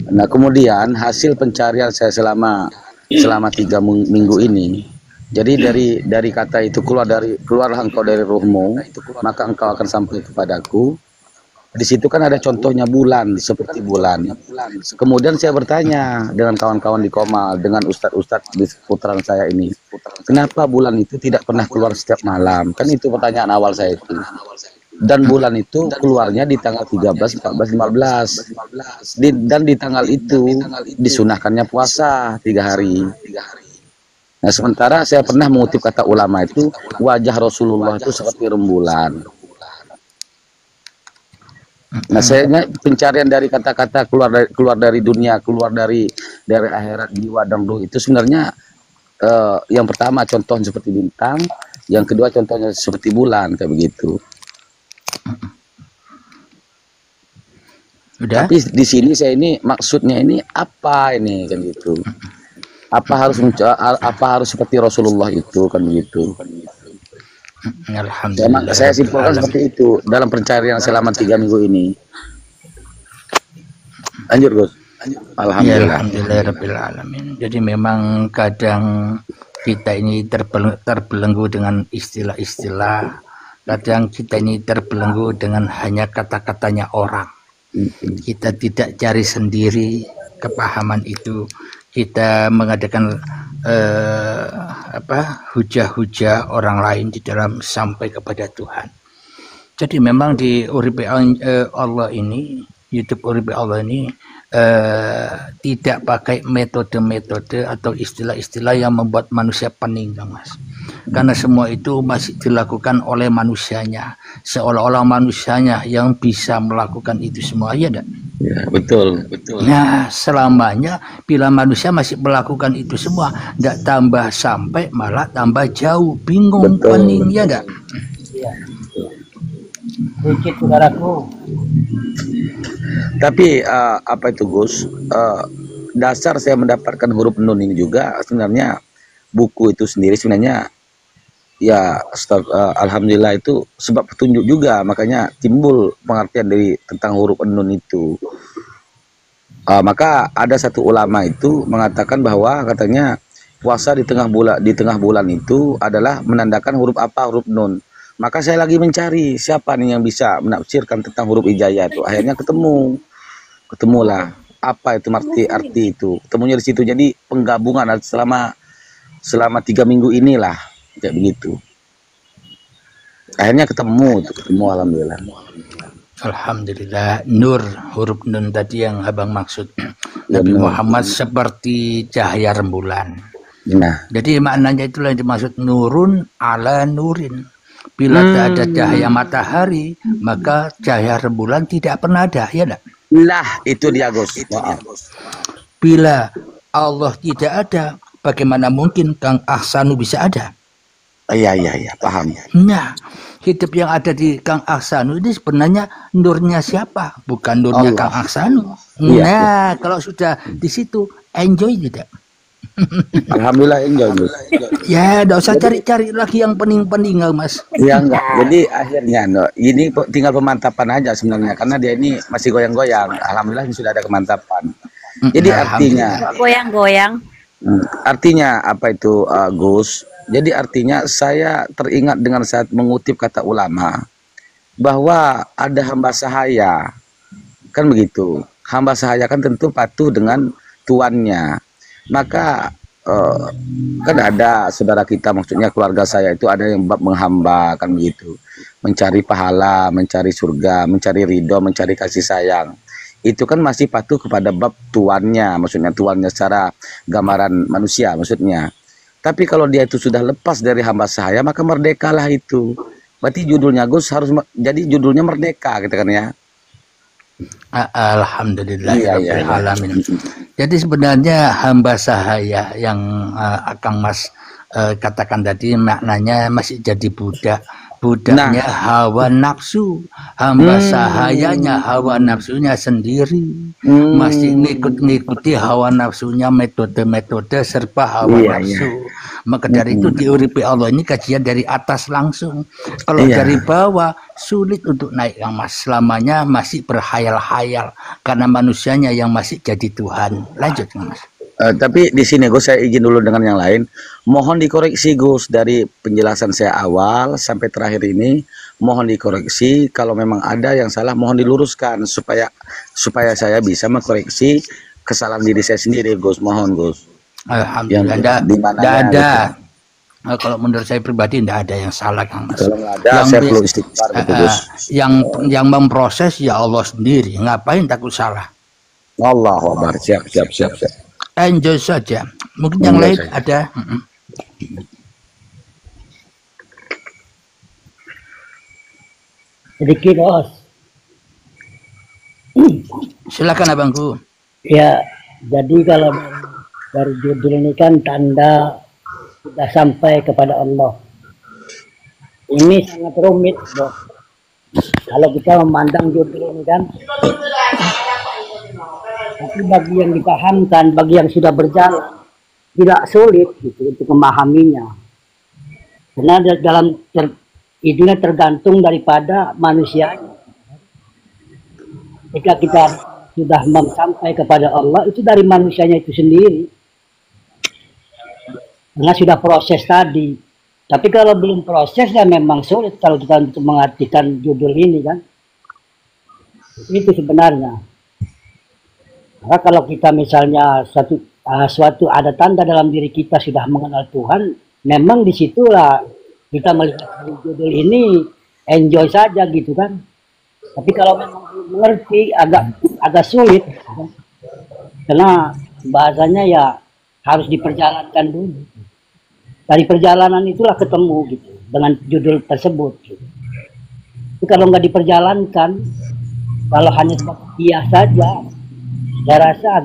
Nah, kemudian hasil pencarian saya selama 3 minggu ini, jadi dari kata itu keluarlah engkau dari ruhmu, maka engkau akan sampai kepadaku. Di situ kan ada contohnya bulan, seperti bulan. Kemudian saya bertanya dengan kawan-kawan di Komal, dengan ustadz-ustadz di seputaran saya ini, kenapa bulan itu tidak pernah keluar setiap malam? Kan itu pertanyaan awal saya itu. Dan bulan itu keluarnya di tanggal 13, 14, 15. Dan di tanggal itu disunahkannya puasa 3 hari. Nah, sementara saya pernah mengutip kata ulama itu, wajah Rasulullah itu seperti rembulan. Nah, saya pencarian dari kata-kata keluar dari dunia, keluar dari akhirat, jiwa dan ruh itu sebenarnya yang pertama contohnya seperti bintang, yang kedua contohnya seperti bulan, kayak begitu. Udah? Tapi di sini saya ini maksudnya ini apa ini kan gitu. Apa harus seperti Rasulullah itu kan begitu. Alhamdulillah. Saya simpulkan seperti itu dalam pencarian selama 3 minggu ini. Lanjut, Gus. Alhamdulillah. Ya, alhamdulillah rabbil alamin. Jadi memang kadang kita ini terbelenggu dengan istilah-istilah. Kadang kita ini terbelenggu dengan hanya kata-katanya orang. Kita tidak cari sendiri kepahaman itu. Kita mengadakan hujah-hujah orang lain di dalam sampai kepada Tuhan. Jadi memang di Uripe Allah ini, YouTube Uripe Allah ini tidak pakai metode-metode atau istilah-istilah yang membuat manusia pening, Mas. Karena semua itu masih dilakukan oleh manusianya, seolah-olah manusianya yang bisa melakukan itu semua, ya enggak? Ya, betul. Nah, selamanya bila manusia masih melakukan itu semua, enggak tambah sampai malah tambah jauh, bingung, pening, ya enggak? Iya. Sedikit, saudaraku. Tapi apa itu, Gus? Dasar saya mendapatkan huruf nun ini juga sebenarnya buku itu sendiri sebenarnya ya alhamdulillah itu sebab petunjuk juga, makanya timbul pengertian dari tentang huruf nun itu. Maka ada satu ulama itu mengatakan bahwa katanya puasa di tengah bulan itu adalah menandakan huruf apa, huruf nun. Maka saya lagi mencari siapa nih yang bisa menafsirkan tentang huruf hijaiyah itu. Akhirnya ketemulah apa itu arti itu. Ketemunya di situ. Jadi penggabungan selama 3 minggu inilah kayak begitu. Akhirnya ketemu alhamdulillah. Alhamdulillah. Nur, huruf nun tadi yang abang maksud. Nabi Muhammad seperti cahaya rembulan. Nah, jadi maknanya itulah yang dimaksud nurun ala nurin. Bila tak ada cahaya matahari, maka cahaya rembulan tidak pernah ada, ya enggak? Lah, itu dia, Gus. Bila Allah tidak ada, bagaimana mungkin Kang Ahsanu bisa ada? Iya, paham. Nah, hidup yang ada di Kang Ahsanu ini sebenarnya nurnya siapa? Bukan nurnya Allah. Kang Ahsanu. Nah, kalau sudah di situ, enjoy tidak? Alhamdulillah enjoy, Gus. Ya, enggak usah cari-cari lagi yang pening-pening, Mas. Ya enggak. Jadi akhirnya ini tinggal pemantapan aja sebenarnya, karena dia ini masih goyang-goyang. Alhamdulillah ini sudah ada kemantapan. Jadi artinya goyang-goyang. Artinya apa itu, Gus? Jadi artinya saya teringat dengan saat mengutip kata ulama bahwa ada hamba sahaya. Kan begitu. Hamba sahaya kan tentu patuh dengan tuannya. Maka kan ada saudara kita, maksudnya keluarga saya itu ada yang bab menghamba, kan begitu, mencari pahala, mencari surga, mencari ridho, mencari kasih sayang. Itu kan masih patuh kepada bab tuannya, maksudnya tuannya secara gambaran manusia maksudnya. Tapi kalau dia itu sudah lepas dari hamba sahaya, maka merdekalah itu. Berarti judulnya, Gus, harus jadi judulnya merdeka gitu kan ya. Alhamdulillah alamin. Jadi sebenarnya hamba sahaya yang Akang Mas katakan tadi maknanya masih jadi budak, budaknya hawa nafsu, hamba sahayanya hawa nafsunya sendiri, masih ngikuti hawa nafsunya, metode-metode serba hawa nafsu. Maka dari itu di uripi Allah ini kajian dari atas langsung. Kalau dari bawah sulit untuk naik Kang Mas, selamanya masih berhayal-hayal karena manusianya yang masih jadi Tuhan. Lanjut Kang Mas. Tapi di sini Gus, saya izin dulu dengan yang lain. Mohon dikoreksi Gus, dari penjelasan saya awal sampai terakhir ini, mohon dikoreksi. Kalau memang ada yang salah, mohon diluruskan supaya saya bisa mengkoreksi kesalahan diri saya sendiri, Gus. Mohon Gus. Alhamdulillah, tidak ada. Gitu. Kalau menurut saya pribadi tidak ada yang salah Kang Mas. Kalau ada, yang saya perlu istighfar, Gus. Yang memproses ya Allah sendiri. Ngapain takut salah? Allahu Akbar. Siap. Enjoy saja. Mungkin yang lain ada. Sedikit Bos. Silakan abangku. Ya, jadi kalau dari judul ini kan tanda sudah sampai kepada Allah. Ini sangat rumit, Bos. Kalau kita memandang judul ini kan, tapi bagi yang dipahamkan, bagi yang sudah berjalan, tidak sulit gitu untuk memahaminya. Karena dalam itunya tergantung daripada manusia. Jika kita sudah sampai kepada Allah, itu dari manusianya itu sendiri. Karena sudah proses tadi. Tapi kalau belum proses ya memang sulit kalau kita untuk mengartikan judul ini kan. Itu sebenarnya. Karena kalau kita misalnya suatu ada tanda dalam diri kita sudah mengenal Tuhan, memang disitulah kita melihat judul ini enjoy saja gitu kan. Tapi kalau memang belum mengerti agak sulit, karena bahasanya ya harus diperjalankan dulu. Dari perjalanan itulah ketemu gitu dengan judul tersebut. Gitu. Tapi kalau nggak diperjalankan, kalau hanya iya saja, saya rasa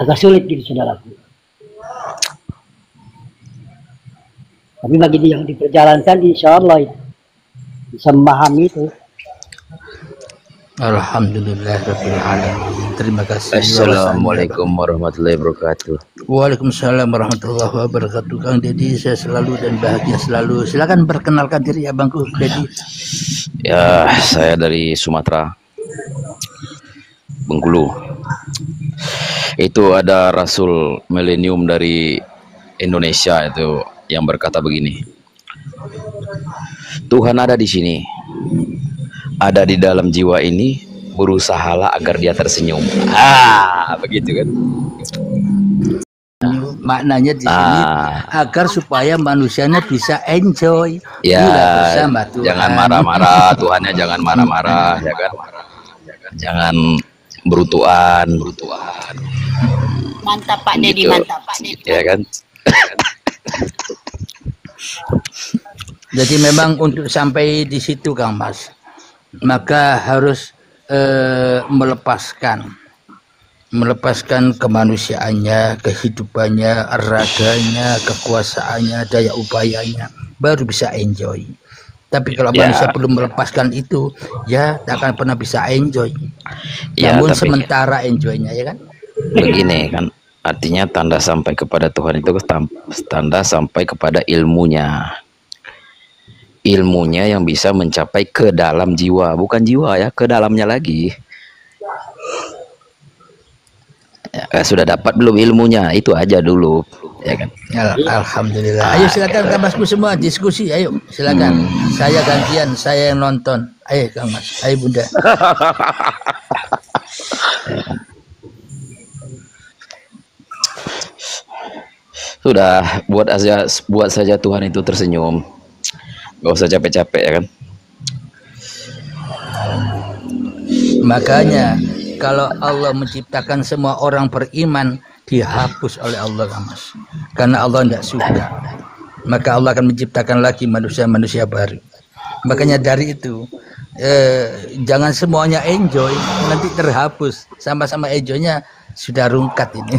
agak sulit gitu saudaraku. Tapi bagi dia yang diperjalankan, insya Allah bisa memahami itu. Alhamdulillahirabbil alamin. Terima kasih. Assalamualaikum warahmatullahi wabarakatuh. Waalaikumsalam warahmatullahi wabarakatuh. Kang Dedi, saya selalu dan bahagia selalu. Silakan perkenalkan diri abangku Dedi. Ya, saya dari Sumatera, Bengkulu. Itu ada Rasul Milenium dari Indonesia itu yang berkata begini. Tuhan ada di sini. Ada di dalam jiwa ini, berusahalah agar dia tersenyum. Begitu kan? Maknanya di sini agar supaya manusianya bisa enjoy. Ya, jangan marah-marah, Tuhannya jangan marah-marah, ya kan? Jangan berutuan. Mantap Pak Dedi, gitu. mantap Pak Dedi. Ya kan? Jadi memang untuk sampai di situ Kang Mas, maka harus melepaskan kemanusiaannya, kehidupannya, raganya, kekuasaannya, daya upayanya, baru bisa enjoy. Tapi kalau manusia belum melepaskan itu, ya tak akan pernah bisa enjoy. Namun sementara enjoynya, ya kan? Begini kan, artinya tanda sampai kepada Tuhan itu tanda sampai kepada ilmunya. Ilmunya yang bisa mencapai ke dalam jiwa, bukan jiwa ya, ke dalamnya lagi. Ya, sudah dapat belum ilmunya? Itu aja dulu, ya kan? Alhamdulillah. Ayo silakan Kang Masku semua diskusi, ayo silakan. Saya gantian, saya yang nonton. Ayo Kang Mas, ayo Bunda. Sudah buat saja Tuhan itu tersenyum. Gak usah capek-capek ya kan. Makanya kalau Allah menciptakan semua orang beriman, dihapus oleh Allah Kang Mas. Karena Allah tidak suka. Maka Allah akan menciptakan lagi manusia-manusia baru. Makanya dari itu jangan semuanya enjoy, nanti terhapus. Sama-sama enjoynya sudah rungkat ini.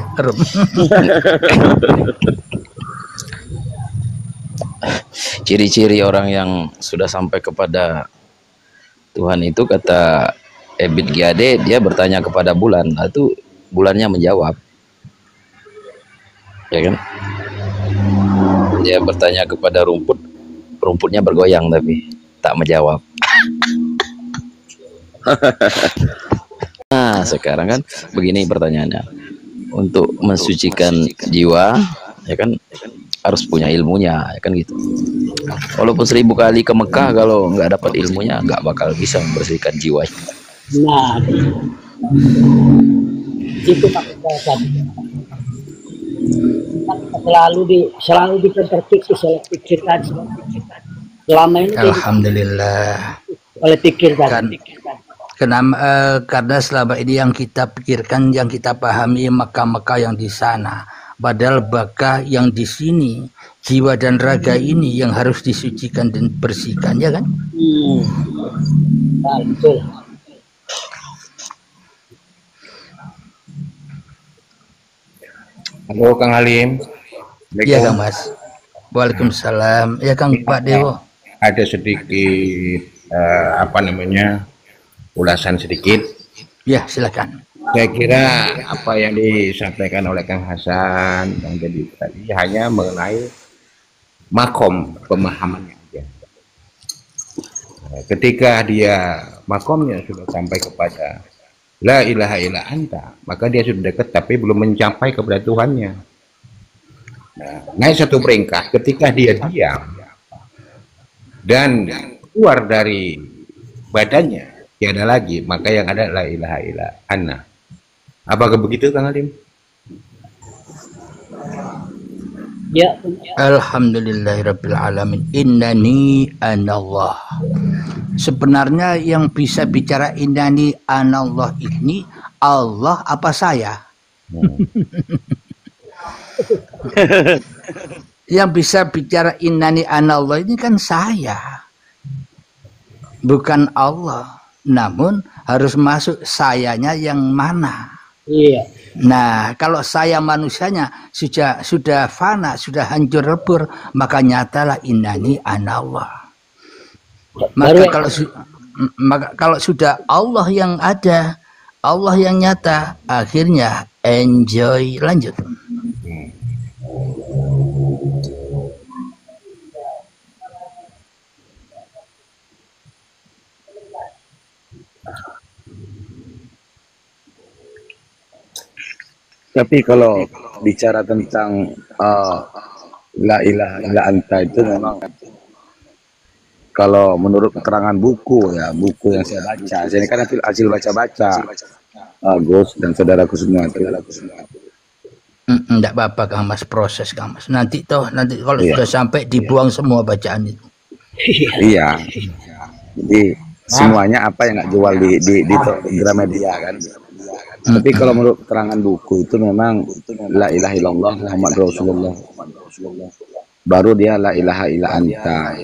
Ciri-ciri orang yang sudah sampai kepada Tuhan itu, kata Ebit Giade, dia bertanya kepada bulan, nah, itu bulannya menjawab, ya kan? Dia bertanya kepada rumput, rumputnya bergoyang tapi tak menjawab. Nah, sekarang kan begini pertanyaannya, untuk mensucikan jiwa, ya kan, harus punya ilmunya, ya kan gitu. Walaupun 1000 kali ke Mekah, kalau nggak dapat ilmunya, nggak bakal bisa membersihkan jiwa. Nah, itu maksud saya tadi. Selalu dipikirkan selama ini Alhamdulillah. oleh pikirkan. Karena selama ini yang kita pikirkan, yang kita pahami Mekah-Mekah yang di sana, padahal Bakah yang di sini, jiwa dan raga ini yang harus disucikan dan bersihkan, ya kan? Nah, betul. Halo Kang Halim. Iya Kang Mas. Waalaikumsalam. Ya Kang Pak Dewo. Ada sedikit ulasan sedikit. Ya silakan. Saya kira apa yang disampaikan oleh Kang Hasan yang tadi hanya mengenai makom pemahamannya aja. Ketika dia makomnya sudah sampai kepada la ilaha illa anta, maka dia sudah dekat tapi belum mencapai kepada Tuhannya. Nah, naik satu peringkat ketika dia diam dan keluar dari badannya tiada lagi, maka yang ada la ilaha illa ana. Apakah begitu Kang Halim? Ya. Alhamdulillahirabbil alamin. Innani anallah. Sebenarnya yang bisa bicara innani anallah ini Allah apa saya? Yang bisa bicara innani anallah ini kan saya, bukan Allah. Namun harus masuk sayanya yang mana? Iya. Nah, kalau saya manusianya sudah fana, sudah hancur lebur, maka nyatalah innani anallah. Maka kalau sudah Allah yang ada, Allah yang nyata, akhirnya enjoy, lanjut. Tapi kalau bicara tentang la ilaha illa anta itu memang kalau menurut keterangan buku yang saya baca, saya ini kan hasil baca-baca Gus dan saudaraku semua itu. Enggak apa-apa Kang Mas, proses Kang Mas. Nanti kalau sudah sampai dibuang semua bacaan itu. Iya. Jadi semuanya apa yang nggak jual di Gramedia kan. Tapi kalau menurut keterangan buku itu memang la ilaha illallah Muhammad Rasulullah. Baru dia la ilaha illa anta,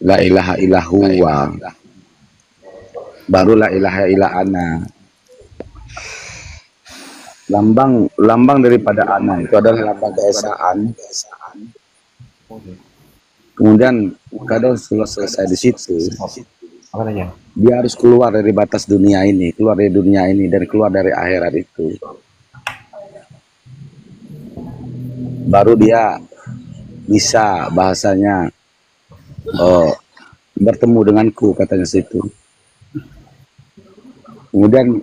la ilaha illa huwa. Baru la ilaha illa ana. Lambang daripada ana itu adalah lambang keesaan. Kemudian kalau selesai di situ, dia harus keluar dari batas dunia ini, dan keluar dari akhirat itu. Baru dia bisa bahasanya bertemu denganku, katanya situ. Kemudian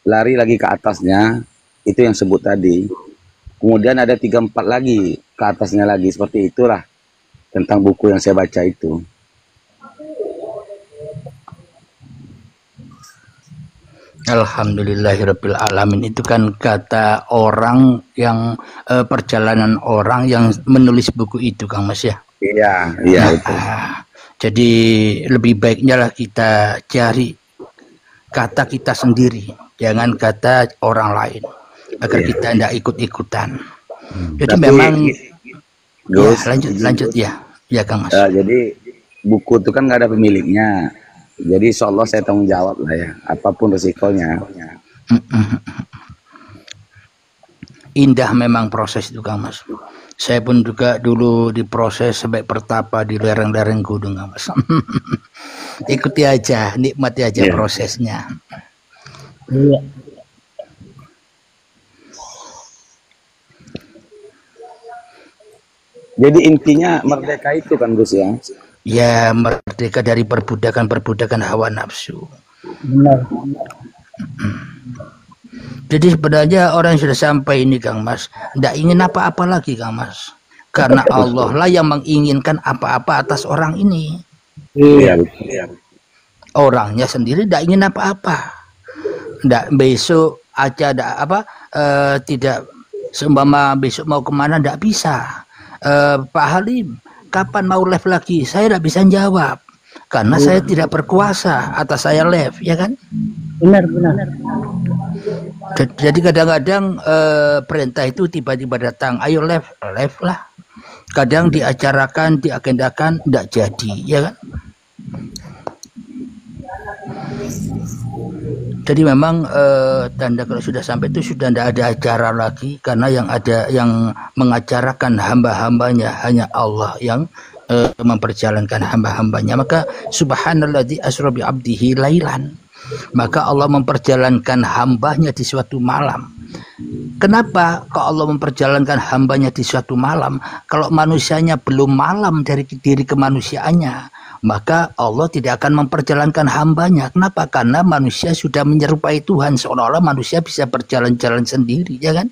lari lagi ke atasnya, itu yang sebut tadi. Kemudian ada 3-4 lagi ke atasnya lagi, seperti itulah tentang buku yang saya baca itu. Alhamdulillahirabbil alamin, itu kan kata orang yang perjalanan orang yang menulis buku itu Kang Mas ya. Iya itu. Jadi lebih baiknya lah kita cari kata kita sendiri, jangan kata orang lain, agar kita tidak ikut-ikutan. Jadi tapi, memang Gus, lanjut ya Kang Mas. Jadi buku itu kan nggak ada pemiliknya. Jadi insya Allah saya tanggung jawab lah ya, apapun resikonya. Indah memang proses itu Kang Mas. Saya pun juga dulu diproses sampai bertapa di lereng-lereng gunung, Mas. Ikuti aja, nikmati aja Iya. prosesnya. Iya. Jadi intinya merdeka itu kan Gus ya. Ya, merdeka dari perbudakan hawa nafsu. Benar. Jadi sebenarnya orang yang sudah sampai ini, Kang Mas, tidak ingin apa-apa lagi, Kang Mas. Karena Allah lah yang menginginkan apa-apa atas orang ini. Iya. Iya. Orangnya sendiri tidak ingin apa-apa. Tidak besok aja ada apa, tidak seumpama besok mau kemana tidak bisa. Pak Halim, kapan mau live lagi? Saya tidak bisa jawab karena saya tidak berkuasa atas saya live, ya kan? Benar. Jadi kadang-kadang perintah itu tiba-tiba datang, ayo live lah. Kadang diacarakan, diagendakan, tidak jadi, ya kan? Jadi memang tanda kalau sudah sampai itu sudah tidak ada acara lagi, karena yang mengacarakan hamba-hambanya hanya Allah yang memperjalankan hamba-hambanya. Maka subhanalladzi asra bi abdihi lailan. Maka Allah memperjalankan hambanya di suatu malam. Kenapa kok Allah memperjalankan hambanya di suatu malam? Kalau manusianya belum malam dari diri kemanusiaannya, maka Allah tidak akan memperjalankan hambanya. Kenapa? Karena manusia sudah menyerupai Tuhan, seolah-olah manusia bisa berjalan-jalan sendiri, ya kan?